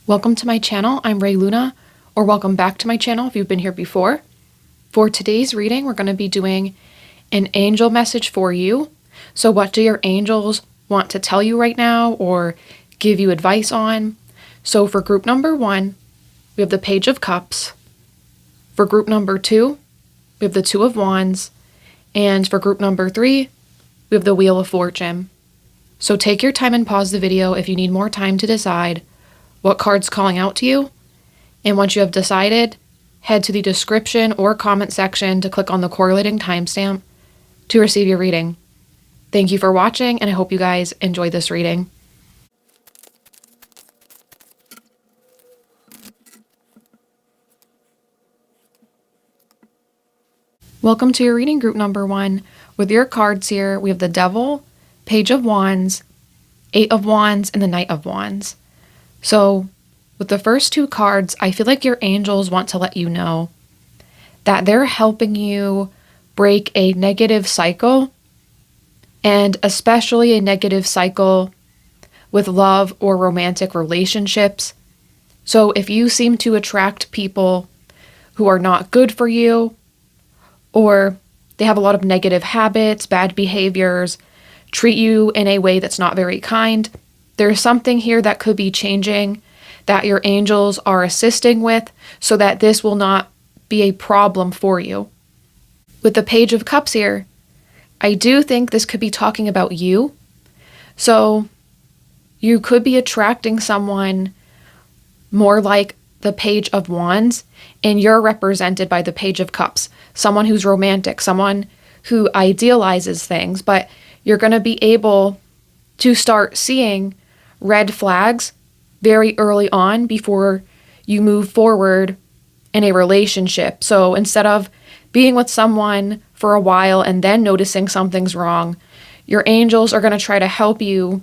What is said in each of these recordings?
Welcome to my channel. I'm Ray Luna, or welcome back to my channel if you've been here before. For today's reading, we're going to be doing an angel message for you. So what do your angels want to tell you right now or give you advice on? So for group number 1, we have the Page of Cups. For group number 2, we have the Two of Wands. And for group number 3, we have the Wheel of Fortune. So take your time and pause the video if you need more time to decide what card's calling out to you. And once you have decided, head to the description or comment section to click on the correlating timestamp to receive your reading. Thank you for watching, and I hope you guys enjoy this reading. Welcome to your reading group number 1. With your cards here, we have the Devil, Page of Wands, 8 of Wands, and the Knight of Wands. So with the first 2 cards, I feel like your angels want to let you know that they're helping you break a negative cycle, and especially a negative cycle with love or romantic relationships. So if you seem to attract people who are not good for you, or they have a lot of negative habits, bad behaviors, treat you in a way that's not very kind, there's something here that could be changing that your angels are assisting with so that this will not be a problem for you. With the Page of Cups here, I do think this could be talking about you. So you could be attracting someone more like the Page of Wands, and you're represented by the Page of Cups, someone who's romantic, someone who idealizes things, but you're going to be able to start seeing red flags very early on before you move forward in a relationship. So instead of being with someone for a while and then noticing something's wrong, your angels are going to try to help you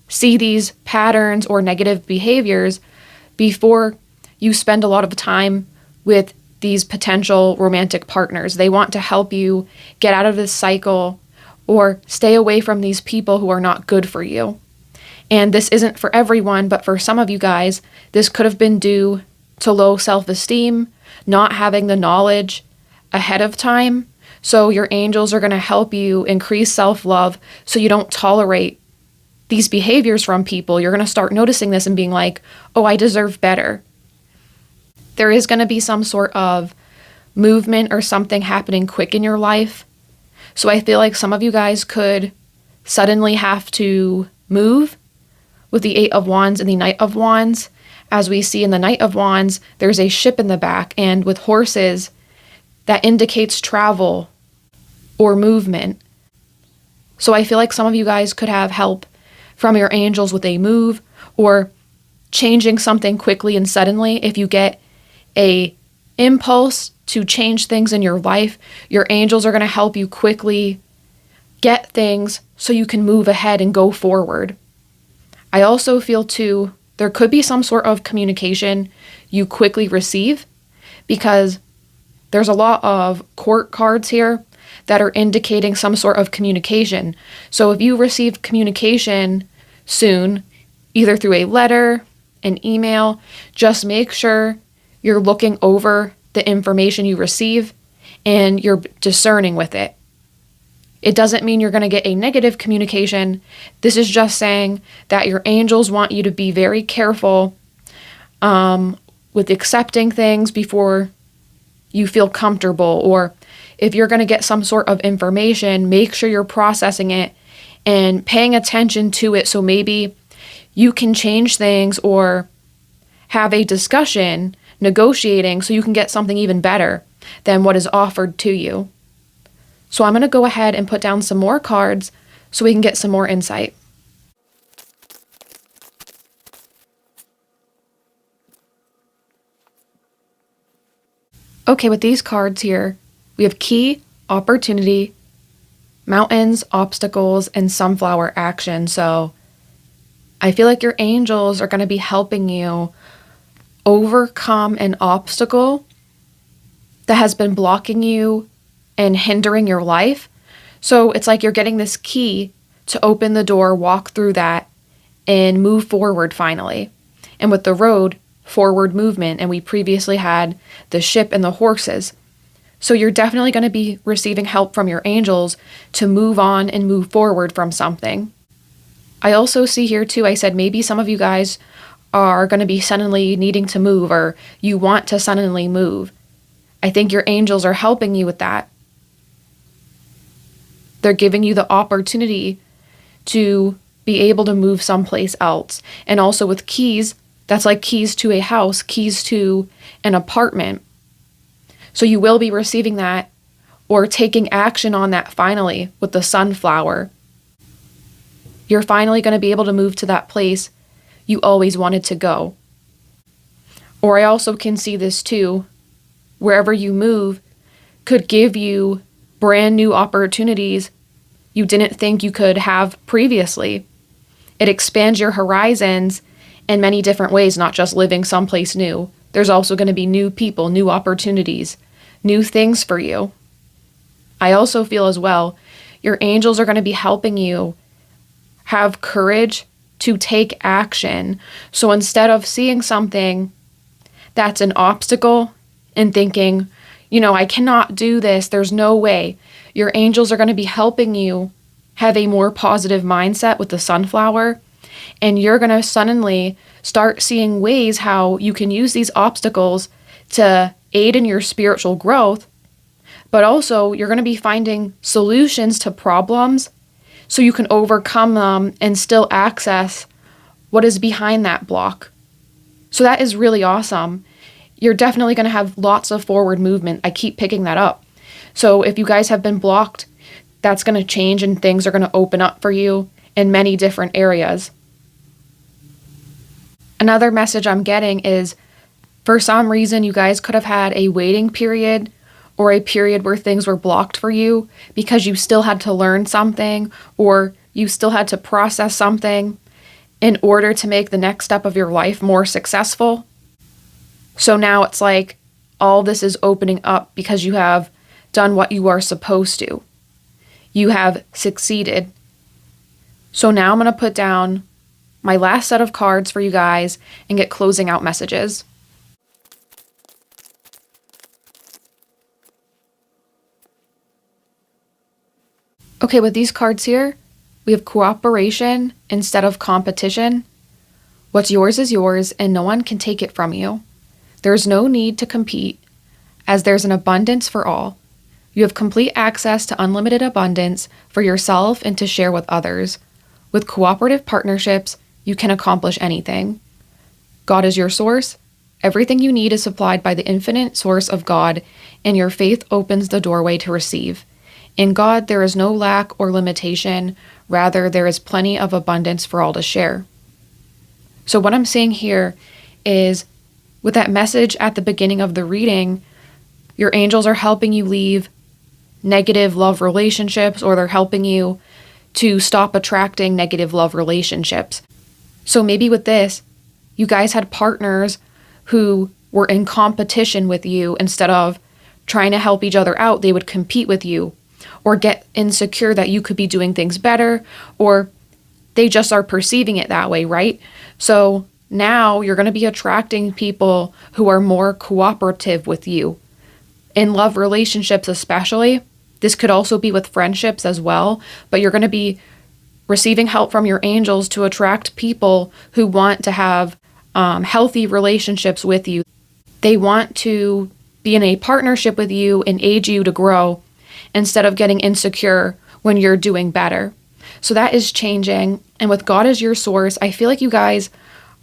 see these patterns or negative behaviors before you spend a lot of time with these potential romantic partners. They want to help you get out of this cycle or stay away from these people who are not good for you. And this isn't for everyone, but for some of you guys, this could have been due to low self-esteem, not having the knowledge ahead of time. So your angels are going to help you increase self-love so you don't tolerate these behaviors from people. You're going to start noticing this and being like, oh, I deserve better. There is going to be some sort of movement or something happening quick in your life. So I feel like some of you guys could suddenly have to move with the 8 of Wands and the Knight of Wands. As we see in the Knight of Wands, there's a ship in the back, and with horses, that indicates travel or movement. So I feel like some of you guys could have help from your angels with a move or changing something quickly and suddenly. If you get a impulse to change things in your life, your angels are going to help you quickly get things so you can move ahead and go forward. I also feel too, there could be some sort of communication you quickly receive, because there's a lot of court cards here that are indicating some sort of communication. So if you receive communication soon, either through a letter, an email, just make sure you're looking over the information you receive and you're discerning with it. It doesn't mean you're going to get a negative communication. This is just saying that your angels want you to be very careful with accepting things before you feel comfortable. Or if you're going to get some sort of information, make sure you're processing it and paying attention to it, so maybe you can change things or have a discussion, negotiating, so you can get something even better than what is offered to you. So I'm going to go ahead and put down some more cards so we can get some more insight. Okay, with these cards here, we have Key, Opportunity, Mountains, Obstacles, and Sunflower Action. So I feel like your angels are going to be helping you overcome an obstacle that has been blocking you and hindering your life. So it's like you're getting this key to open the door, walk through that, and move forward finally. And with the road, forward movement, and we previously had the ship and the horses. So you're definitely going to be receiving help from your angels to move on and move forward from something. I also see here too, I said maybe some of you guys are going to be suddenly needing to move, or you want to suddenly move. I think your angels are helping you with that. They're giving you the opportunity to be able to move someplace else. And also with keys, that's like keys to a house, keys to an apartment. So you will be receiving that or taking action on that finally with the sunflower. You're finally going to be able to move to that place you always wanted to go. Or I also can see this too, wherever you move could give you brand new opportunities you didn't think you could have previously. It expands your horizons in many different ways, not just living someplace new. There's also going to be new people, new opportunities, new things for you. I also feel as well, your angels are going to be helping you have courage to take action. So instead of seeing something that's an obstacle and thinking, I cannot do this, there's no way, your angels are going to be helping you have a more positive mindset with the sunflower. And you're going to suddenly start seeing ways how you can use these obstacles to aid in your spiritual growth. But also, you're going to be finding solutions to problems so you can overcome them and still access what is behind that block. So that is really awesome. You're definitely going to have lots of forward movement. I keep picking that up. So if you guys have been blocked, that's going to change and things are going to open up for you in many different areas. Another message I'm getting is, for some reason, you guys could have had a waiting period or a period where things were blocked for you because you still had to learn something or you still had to process something in order to make the next step of your life more successful. So now it's like all this is opening up because you have done what you are supposed to. You have succeeded. So now I'm going to put down my last set of cards for you guys and get closing out messages. Okay, with these cards here, we have cooperation instead of competition. What's yours is yours and no one can take it from you. There's no need to compete as there's an abundance for all. You have complete access to unlimited abundance for yourself and to share with others. With cooperative partnerships, you can accomplish anything. God is your source. Everything you need is supplied by the infinite source of God, and your faith opens the doorway to receive. In God, there is no lack or limitation. Rather, there is plenty of abundance for all to share. So what I'm saying here is, with that message at the beginning of the reading, your angels are helping you leave negative love relationships, or they're helping you to stop attracting negative love relationships. So maybe with this, you guys had partners who were in competition with you. Instead of trying to help each other out, they would compete with you or get insecure that you could be doing things better, or they just are perceiving it that way, right? So now you're going to be attracting people who are more cooperative with you. In love relationships especially, this could also be with friendships as well, but you're going to be receiving help from your angels to attract people who want to have healthy relationships with you. They want to be in a partnership with you and aid you to grow instead of getting insecure when you're doing better. So that is changing. And with God as your source, I feel like you guys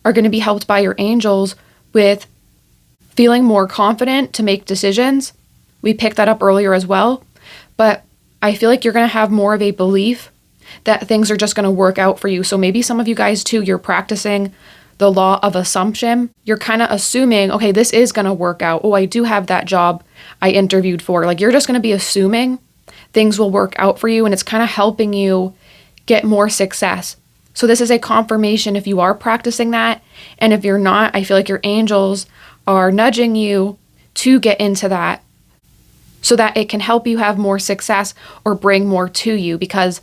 are going to be helped by your angels with feeling more confident to make decisions. We picked that up earlier as well. But I feel like you're going to have more of a belief that things are just going to work out for you. So maybe some of you guys too, you're practicing the law of assumption. You're kind of assuming, okay, this is going to work out. Oh, I do have that job I interviewed for. Like, you're just going to be assuming things will work out for you, and it's kind of helping you get more success. So this is a confirmation if you are practicing that. And if you're not, I feel like your angels are nudging you to get into that so that it can help you have more success or bring more to you, because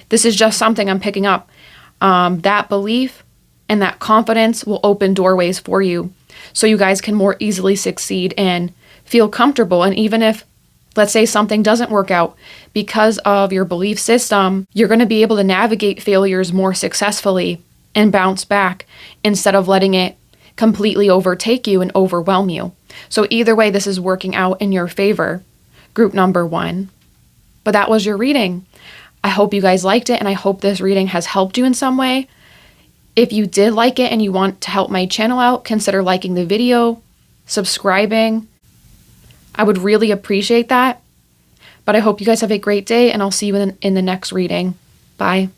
this is just something I'm picking up. That belief and that confidence will open doorways for you so you guys can more easily succeed and feel comfortable. And even if, let's say, something doesn't work out, because of your belief system, you're going to be able to navigate failures more successfully and bounce back instead of letting it completely overtake you and overwhelm you. So either way, this is working out in your favor, group number 1. But that was your reading. I hope you guys liked it, and I hope this reading has helped you in some way. If you did like it and you want to help my channel out, consider liking the video, subscribing. I would really appreciate that. But I hope you guys have a great day, and I'll see you in the next reading. Bye.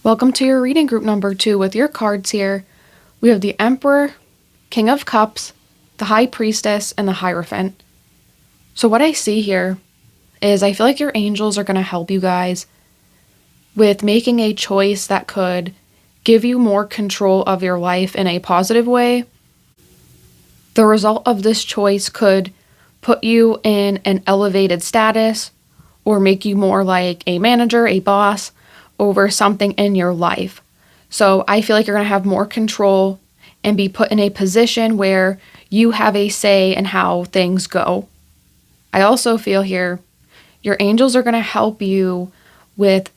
Welcome to your reading group number 2 with your cards here. We have the Emperor, King of Cups, the High Priestess, and the Hierophant. So what I see here is I feel like your angels are going to help you guys with making a choice that could give you more control of your life in a positive way. The result of this choice could put you in an elevated status or make you more like a manager, a boss, over something in your life. So I feel like you're going to have more control and be put in a position where you have a say in how things go. I also feel here your angels are going to help you with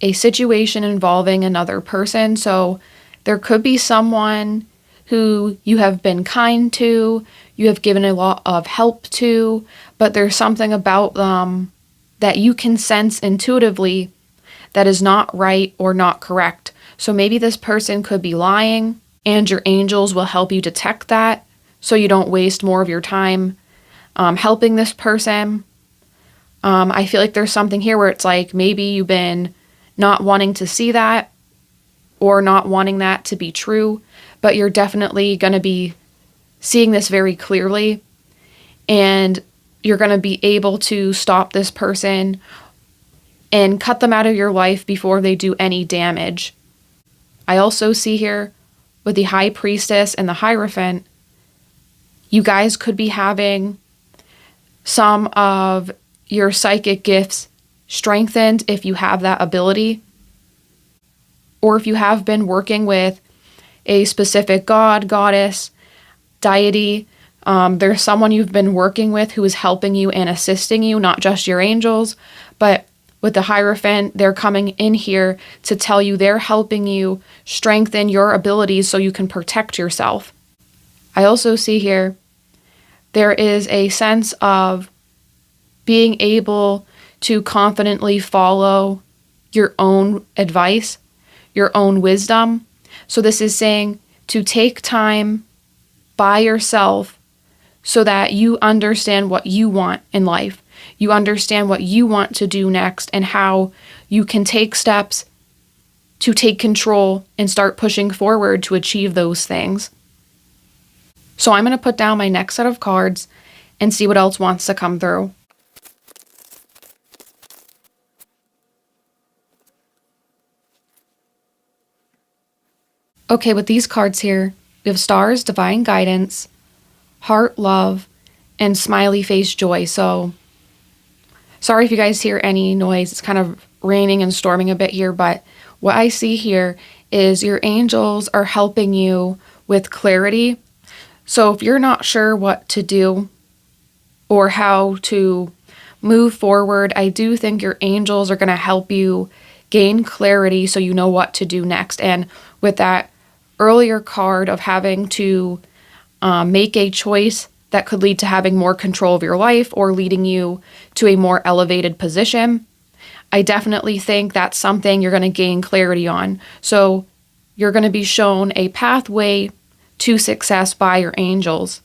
a situation involving another person. So there could be someone who you have been kind to, you have given a lot of help to, but there's something about them that you can sense intuitively that is not right or not correct. So maybe this person could be lying, and your angels will help you detect that so you don't waste more of your time helping this person. I feel like there's something here where it's like maybe you've been not wanting to see that or not wanting that to be true, but you're definitely going to be seeing this very clearly, and you're going to be able to stop this person and cut them out of your life before they do any damage. I also see here with the High Priestess and the Hierophant, you guys could be having some of your psychic gifts strengthened if you have that ability, or if you have been working with a specific god, goddess, deity. There's someone you've been working with who is helping you and assisting you, not just your angels, but with the Hierophant, they're coming in here to tell you they're helping you strengthen your abilities so you can protect yourself. I also see here there is a sense of being able to confidently follow your own advice, your own wisdom. So this is saying to take time by yourself so that you understand what you want in life. You understand what you want to do next and how you can take steps to take control and start pushing forward to achieve those things. So I'm going to put down my next set of cards and see what else wants to come through. Okay, with these cards here, we have Stars, Divine Guidance, Heart, Love, and Smiley Face, Joy. So sorry if you guys hear any noise. It's kind of raining and storming a bit here, but what I see here is your angels are helping you with clarity. So if you're not sure what to do or how to move forward, I do think your angels are going to help you gain clarity so you know what to do next. And with that earlier card of having to make a choice that could lead to having more control of your life or leading you to a more elevated position, I definitely think that's something you're going to gain clarity on. So you're going to be shown a pathway to success by your angels.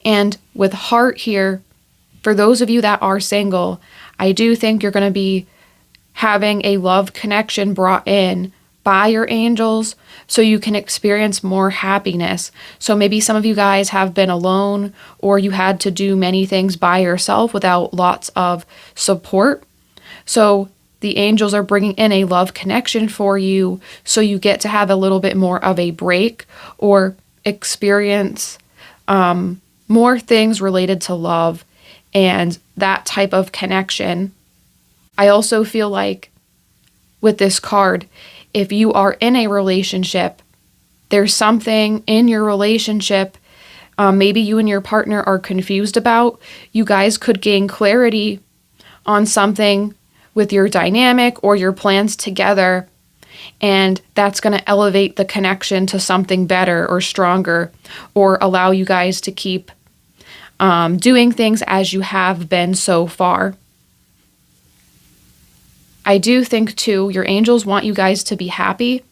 And with Heart here, for those of you that are single, I do think you're going to be having a love connection brought in by your angels so you can experience more happiness. So maybe some of you guys have been alone, or you had to do many things by yourself without lots of support. So the angels are bringing in a love connection for you so you get to have a little bit more of a break or experience more things related to love and that type of connection. I also feel like with this card, if you are in a relationship, there's something in your relationship, maybe you and your partner are confused about. You guys could gain clarity on something with your dynamic or your plans together, and that's going to elevate the connection to something better or stronger, or allow you guys to keep doing things as you have been so far. I do think, too, your angels want you guys to be happy.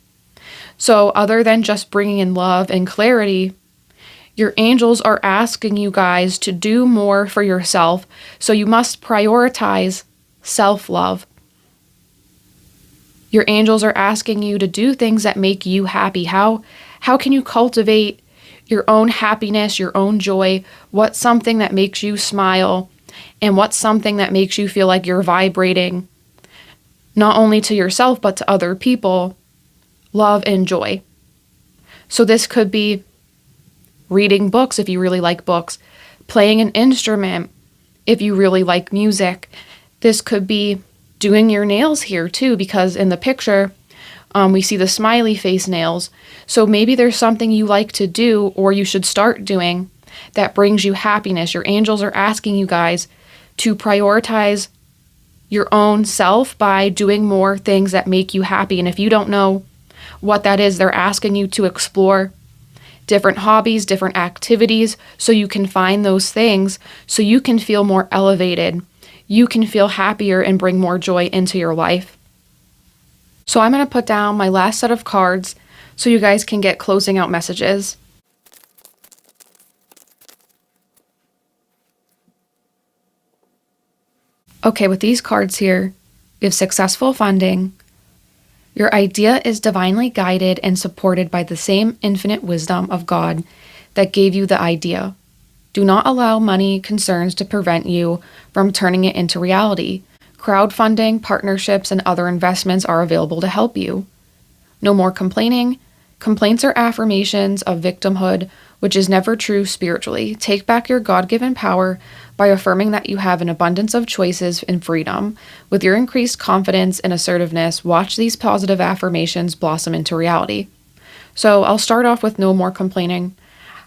So other than just bringing in love and clarity, your angels are asking you guys to do more for yourself. So you must prioritize self-love. Your angels are asking you to do things that make you happy. How can you cultivate your own happiness, your own joy? What's something that makes you smile? And what's something that makes you feel like you're vibrating, not only to yourself, but to other people, love and joy? So this could be reading books if you really like books, playing an instrument if you really like music. This could be doing your nails here too, because in the picture, we see the smiley face nails. So maybe there's something you like to do or you should start doing that brings you happiness. Your angels are asking you guys to prioritize your own self by doing more things that make you happy. And if you don't know what that is, they're asking you to explore different hobbies, different activities, so you can find those things, so you can feel more elevated. You can feel happier and bring more joy into your life. So I'm going to put down my last set of cards so you guys can get closing out messages. Okay, with these cards here, we have successful funding. Your idea is divinely guided and supported by the same infinite wisdom of God that gave you the idea. Do not allow money concerns to prevent you from turning it into reality. Crowdfunding, partnerships, and other investments are available to help you. No more complaining. Complaints are affirmations of victimhood, which is never true spiritually. Take back your God-given power by affirming that you have an abundance of choices and freedom. With your increased confidence and assertiveness, watch these positive affirmations blossom into reality. So I'll start off with no more complaining.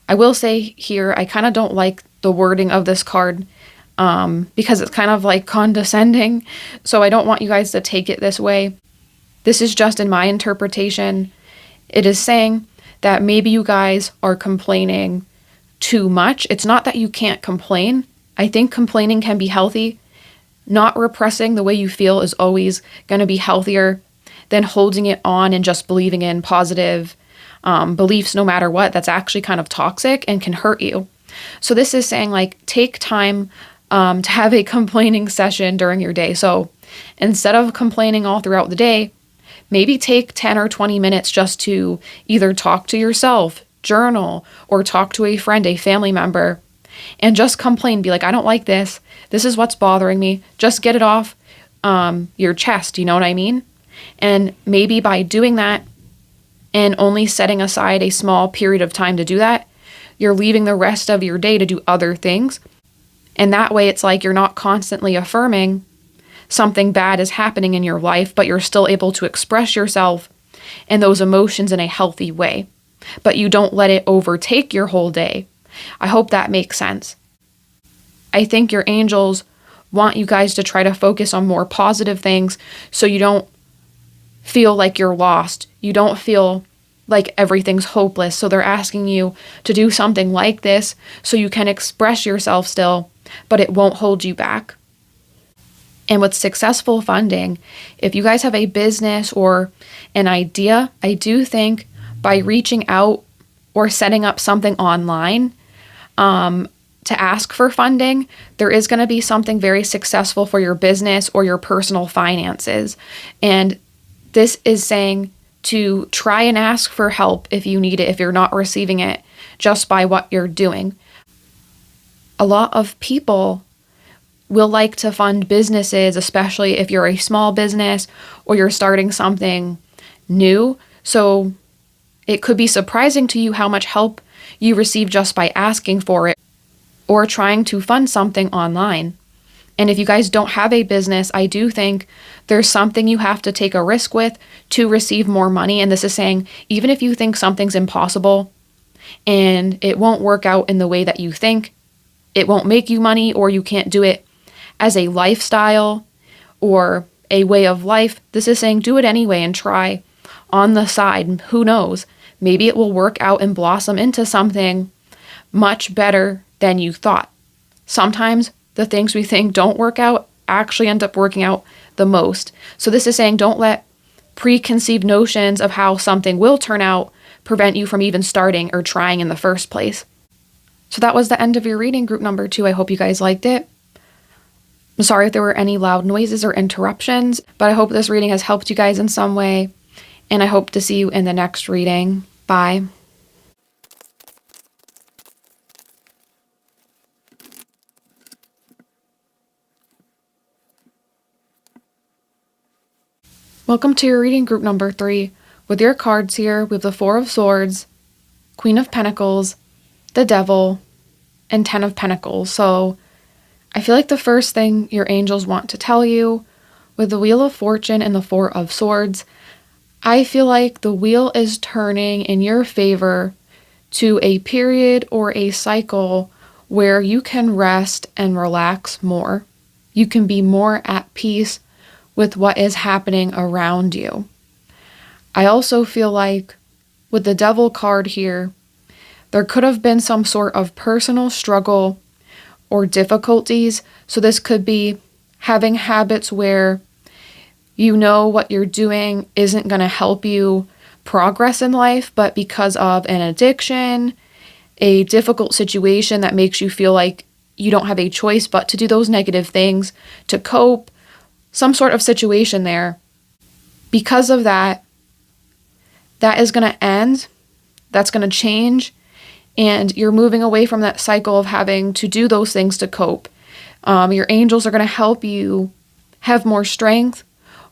I will say here, I kind of don't like the wording of this card because it's kind of like condescending. So I don't want you guys to take it this way. This is just in my interpretation. It is saying that maybe you guys are complaining too much. It's not that you can't complain. I think complaining can be healthy. Not repressing the way you feel is always going to be healthier than holding it on and just believing in positive beliefs no matter what. That's actually kind of toxic and can hurt you. So this is saying, like, take time to have a complaining session during your day. So instead of complaining all throughout the day, maybe take 10 or 20 minutes just to either talk to yourself, journal, or talk to a friend, a family member, and just complain. Be like, I don't like this. This is what's bothering me. Just get it off your chest. You know what I mean? And maybe by doing that and only setting aside a small period of time to do that, you're leaving the rest of your day to do other things. And that way it's like you're not constantly affirming something bad is happening in your life, but you're still able to express yourself and those emotions in a healthy way. But you don't let it overtake your whole day. I hope that makes sense. I think your angels want you guys to try to focus on more positive things so you don't feel like you're lost. You don't feel like everything's hopeless. So they're asking you to do something like this so you can express yourself still, but it won't hold you back. And with successful funding, if you guys have a business or an idea, I do think by reaching out or setting up something online to ask for funding, there is going to be something very successful for your business or your personal finances. And this is saying to try and ask for help if you need it, if you're not receiving it just by what you're doing. A lot of people will like to fund businesses, especially if you're a small business or you're starting something new. So it could be surprising to you how much help you receive just by asking for it. or trying to fund something online. And if you guys don't have a business, I do think there's something you have to take a risk with to receive more money. And this is saying, even if you think something's impossible and it won't work out in the way that you think, it won't make you money, or you can't do it as a lifestyle or a way of life, this is saying do it anyway and try on the side. Who knows? Maybe it will work out and blossom into something much better than you thought. Sometimes the things we think don't work out actually end up working out the most. So this is saying don't let preconceived notions of how something will turn out prevent you from even starting or trying in the first place. So that was the end of your reading, group number 2. I hope you guys liked it. I'm sorry if there were any loud noises or interruptions, but I hope this reading has helped you guys in some way, and I hope to see you in the next reading. Bye. Welcome to your reading, group number 3. With your cards here, we have the 4 of Swords, Queen of Pentacles, the Devil, and 10 of Pentacles. So I feel like the first thing your angels want to tell you with the Wheel of Fortune and the 4 of Swords, I feel like the wheel is turning in your favor to a period or a cycle where you can rest and relax more. You can be more at peace with what is happening around you. I also feel like with the Devil card here, there could have been some sort of personal struggle or difficulties. So this could be having habits where you know what you're doing isn't going to help you progress in life, but because of an addiction, a difficult situation that makes you feel like you don't have a choice but to do those negative things to cope, some sort of situation there. Because of that, that is going to end. That's going to change. And you're moving away from that cycle of having to do those things to cope. Your angels are going to help you have more strength,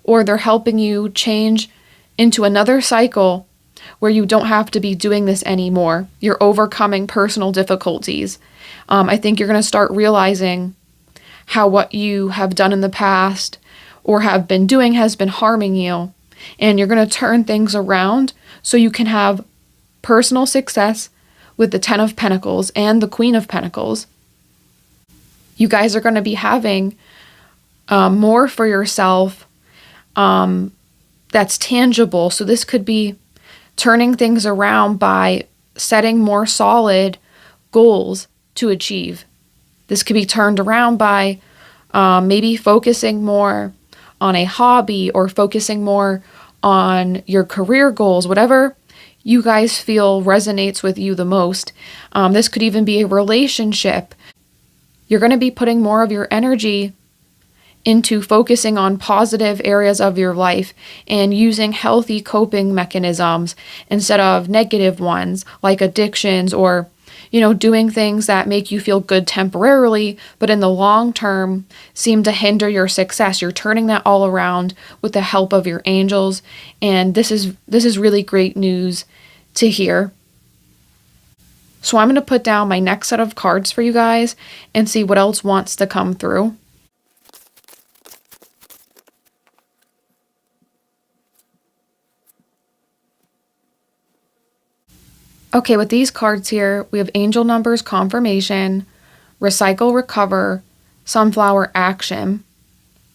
or they're helping you change into another cycle where you don't have to be doing this anymore. You're overcoming personal difficulties. I think you're going to start realizing how what you have done in the past or have been doing has been harming you. And you're going to turn things around so you can have personal success with the 10 of Pentacles and the Queen of Pentacles. You guys are going to be having more for yourself that's tangible. So this could be turning things around by setting more solid goals to achieve. This could be turned around by maybe focusing more on a hobby or focusing more on your career goals, whatever you guys feel resonates with you the most. This could even be a relationship. You're going to be putting more of your energy into focusing on positive areas of your life and using healthy coping mechanisms instead of negative ones like addictions or, doing things that make you feel good temporarily, but in the long term seem to hinder your success. You're turning that all around with the help of your angels. And this is really great news to hear. So I'm going to put down my next set of cards for you guys and see what else wants to come through. Okay, with these cards here, we have Angel Numbers Confirmation, Recycle Recover, Sunflower Action.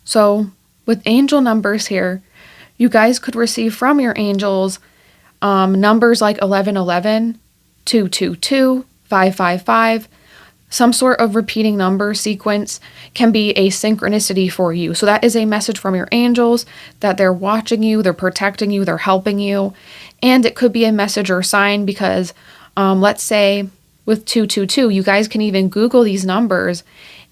So with angel numbers here, you guys could receive from your angels numbers like 1111, 222, 555. Some sort of repeating number sequence can be a synchronicity for you. So that is a message from your angels that they're watching you, they're protecting you, they're helping you. And it could be a message or sign because let's say with 222, you guys can even Google these numbers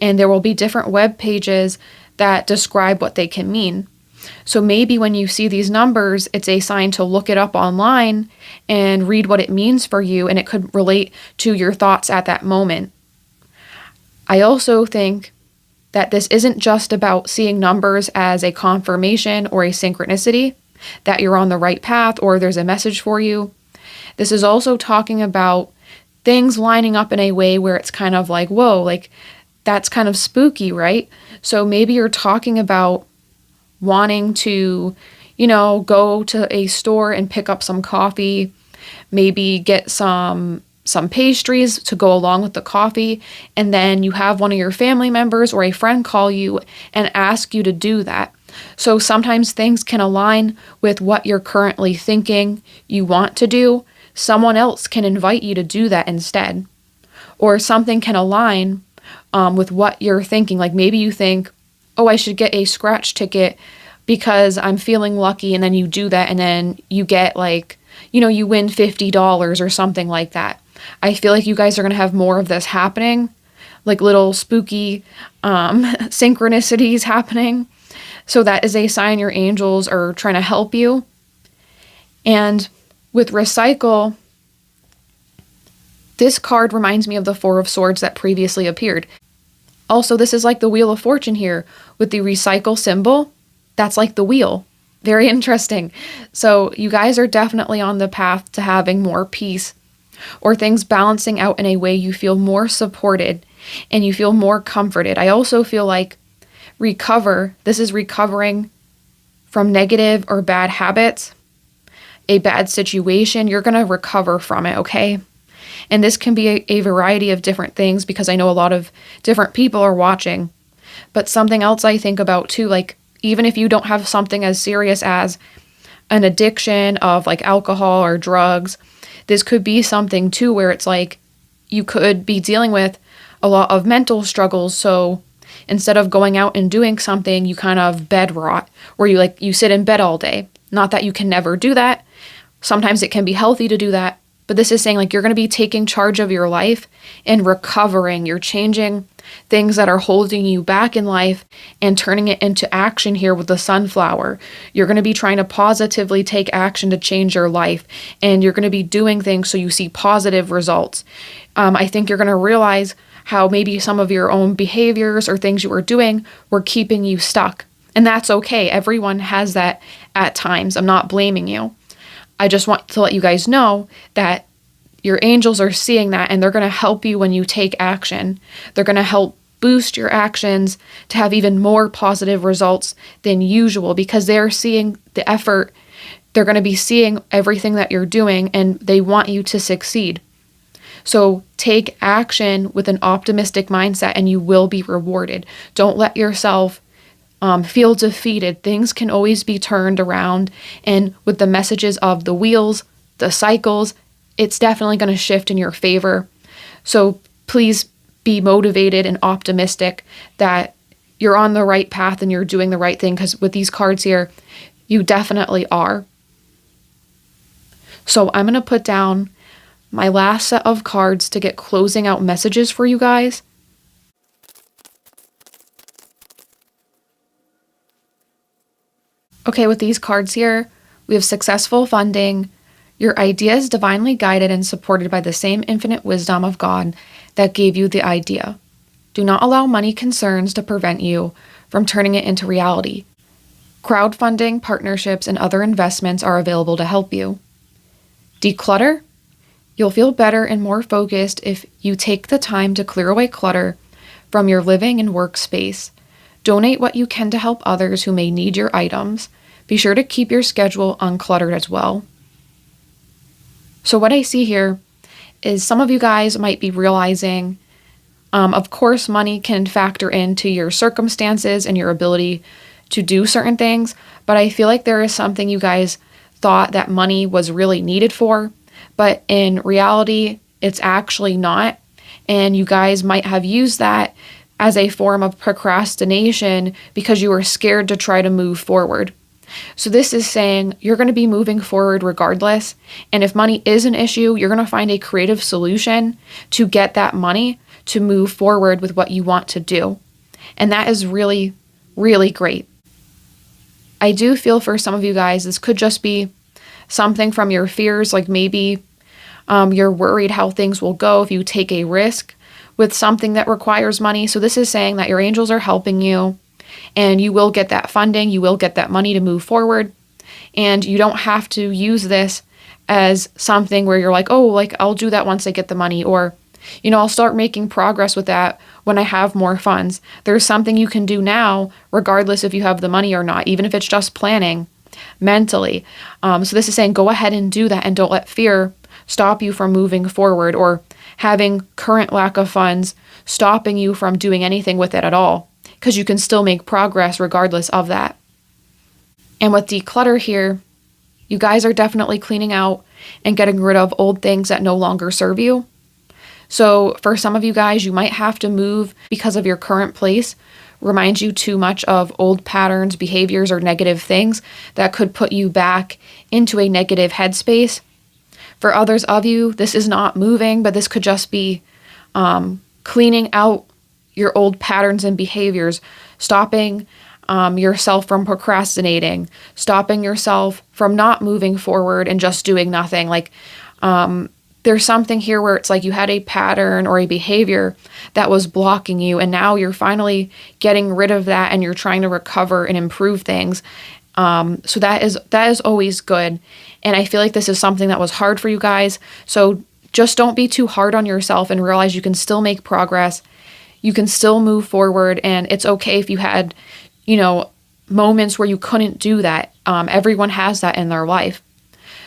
and there will be different web pages that describe what they can mean. So maybe when you see these numbers, it's a sign to look it up online and read what it means for you, and it could relate to your thoughts at that moment. I also think that this isn't just about seeing numbers as a confirmation or a synchronicity that you're on the right path or there's a message for you. This is also talking about things lining up in a way where it's kind of like, whoa, like that's kind of spooky, right? So maybe you're talking about wanting to, go to a store and pick up some coffee, maybe get some pastries to go along with the coffee, and then you have one of your family members or a friend call you and ask you to do that. So sometimes things can align with what you're currently thinking you want to do. Someone else can invite you to do that instead. Or something can align with what you're thinking. Like maybe you think, oh, I should get a scratch ticket because I'm feeling lucky, and then you do that, and then you get like, you win $50 or something like that. I feel like you guys are going to have more of this happening, like little spooky synchronicities happening. So that is a sign your angels are trying to help you. And with recycle, this card reminds me of the Four of Swords that previously appeared. Also, this is like the Wheel of Fortune here with the recycle symbol. That's like the wheel. Very interesting. So you guys are definitely on the path to having more peace, or things balancing out in a way you feel more supported and you feel more comforted. I also feel like this is recovering from negative or bad habits, a bad situation. You're going to recover from it, okay? And this can be a variety of different things, because I know a lot of different people are watching. But something else I think about too, like even if you don't have something as serious as an addiction of like alcohol or drugs, this could be something too where it's like you could be dealing with a lot of mental struggles. So instead of going out and doing something, you kind of bed rot, where you sit in bed all day. Not that you can never do that. Sometimes it can be healthy to do that. But this is saying like you're going to be taking charge of your life and recovering. You're changing things that are holding you back in life and turning it into action here with the sunflower. You're going to be trying to positively take action to change your life. And you're going to be doing things so you see positive results. I think you're going to realize how maybe some of your own behaviors or things you were doing were keeping you stuck. And that's okay. Everyone has that at times. I'm not blaming you. I just want to let you guys know that your angels are seeing that, and they're going to help you when you take action. They're going to help boost your actions to have even more positive results than usual, because they're seeing the effort. They're going to be seeing everything that you're doing, and they want you to succeed. So take action with an optimistic mindset, and you will be rewarded. Don't let yourself feel defeated. Things can always be turned around. And with the messages of the wheels, the cycles, it's definitely going to shift in your favor. So please be motivated and optimistic that you're on the right path and you're doing the right thing, because with these cards here, you definitely are. So I'm going to put down my last set of cards to get closing out messages for you guys. Okay, with these cards here, we have successful funding. Your idea is divinely guided and supported by the same infinite wisdom of God that gave you the idea. Do not allow money concerns to prevent you from turning it into reality. Crowdfunding, partnerships, and other investments are available to help you. Declutter? You'll feel better and more focused if you take the time to clear away clutter from your living and workspace. Donate what you can to help others who may need your items. Be sure to keep your schedule uncluttered as well. So what I see here is some of you guys might be realizing, of course, money can factor into your circumstances and your ability to do certain things, but I feel like there is something you guys thought that money was really needed for, but in reality, it's actually not. And you guys might have used that as a form of procrastination because you were scared to try to move forward. So this is saying you're going to be moving forward regardless. And if money is an issue, you're going to find a creative solution to get that money to move forward with what you want to do. And that is really, really great. I do feel for some of you guys, this could just be something from your fears, like maybe you're worried how things will go if you take a risk with something that requires money. So this is saying that your angels are helping you, and you will get that funding, you will get that money to move forward, and you don't have to use this as something where you're like, oh, like I'll do that once I get the money, or, you know, I'll start making progress with that when I have more funds. There's something you can do now, regardless if you have the money or not, even if it's just planning mentally. So this is saying go ahead and do that, and don't let fear stop you from moving forward, or having current lack of funds stopping you from doing anything with it at all, because you can still make progress regardless of that. And with declutter here, you guys are definitely cleaning out and getting rid of old things that no longer serve you. So for some of you guys, you might have to move because of your current place reminds you too much of old patterns, behaviors, or negative things that could put you back into a negative headspace. For others of you, this is not moving, but this could just be cleaning out your old patterns and behaviors, stopping yourself from procrastinating, stopping yourself from not moving forward and just doing nothing. Like there's something here where it's like you had a pattern or a behavior that was blocking you, and now you're finally getting rid of that and you're trying to recover and improve things. So that is always good. And I feel like this is something that was hard for you guys. So just don't be too hard on yourself, and realize you can still make progress. You can still move forward, and it's okay if you had, you know, moments where you couldn't do that. Everyone has that in their life.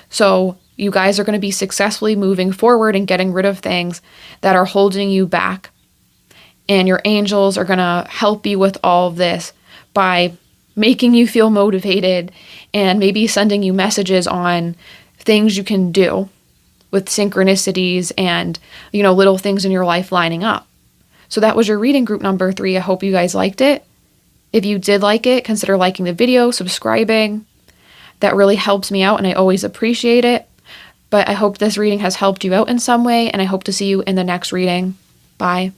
So you guys are going to be successfully moving forward and getting rid of things that are holding you back. And your angels are going to help you with all of this by making you feel motivated and maybe sending you messages on things you can do with synchronicities and, you know, little things in your life lining up. So that was your reading group number 3. I hope you guys liked it. If you did like it, consider liking the video, subscribing. That really helps me out, and I always appreciate it. But I hope this reading has helped you out in some way, and I hope to see you in the next reading. Bye.